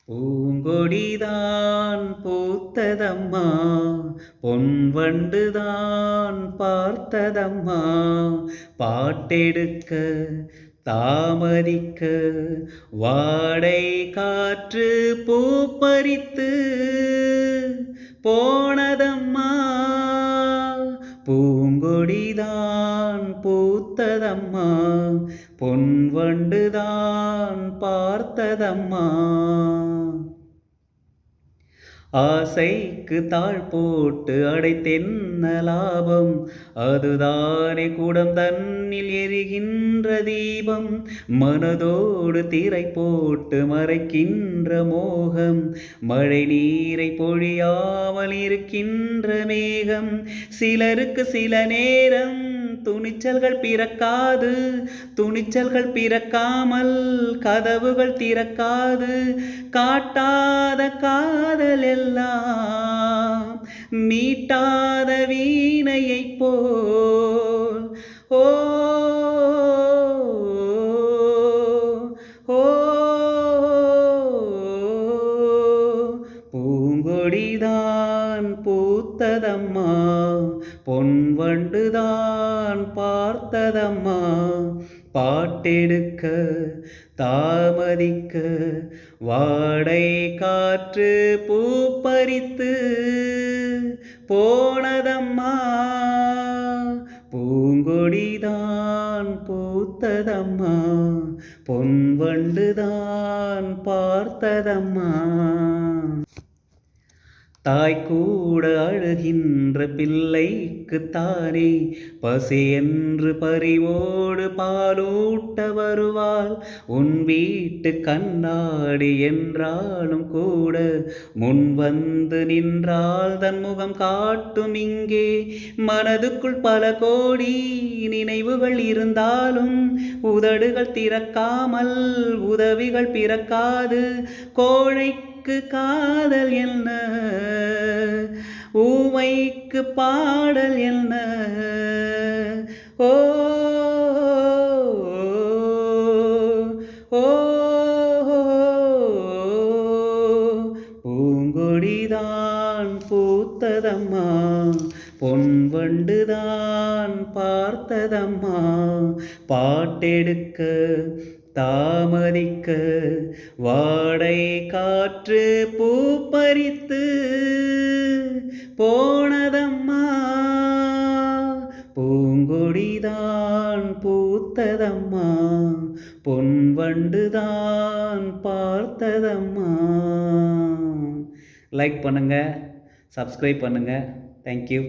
பூங்கொடிதான் பூத்ததம்மா, பொன்வண்டுதான் பார்த்ததம்மா, பாட்டெடுக்க தாமதிக்க வாடை காற்று பூப்பறித்து போனதம்மா. பூங்கொடிதான் பூத்ததம்மா, பொன்வண்டுதான் பார்த்ததம்மா. ஆசைக்கு தாழ் போட்டு அடைத்தென்ன லாபம், அதுதானே கூடம் தன்னில் எரிகின்ற தீபம். மனதோடு திரை போட்டு மறைக்கின்ற மோகம், மழை நீரை பொழியாமல் இருக்கின்ற மேகம். சிலருக்கு சில நேரம் துணிச்சல்கள் பிறக்காது, துணிச்சல்கள் பிறக்காமல் கதவுகள் திறக்காது. காட்டாத காதல் எல்லாம் மீட்டாத வீணையைப் போல். ஓ ஓ பூங்கொடிதான் பூத்ததம்மா, பொன்வண்டுதான் பார்த்ததம்மா, பாட்டெடுக்க தாமதிக்க வாடை காற்று பூப்பறித்து போனதம்மா. பூங்கொடிதான் பூத்ததம்மா, பொன்வண்டுதான் பார்த்ததம்மா. தாய் கூட அழுகின்ற பிள்ளைக்குத்தானே பசி என்று பறிவோடு பாலூட்ட வருவாள். உன் வீட்டு கண்ணாடி என்றாலும் கூட முன் வந்து நின்றால் தன் முகம் காட்டும் இங்கே. மனதுக்குள் பல கோடி நினைவுகள் இருந்தாலும் உதடுகள் திறக்காமல் உதவிகள் பிறக்காது. கோழைக்கு காதல் என்ன, ஊமைக்கு பாடல் என்ன. ஓ ஓ பூங்கொடிதான் பூத்ததம்மா, பொன்வண்டுதான் பார்த்ததம்மா, பாட்டெடுக்க தாமதிக்க வாடை காற்று பூப்பறித்து போனதம்மா. பூங்கொடிதான் பூத்ததம்மா, பொன்வண்டுதான் பார்த்ததம்மா. லைக் பண்ணுங்க, சப்ஸ்கிரைப் பண்ணுங்க. தேங்க்யூ.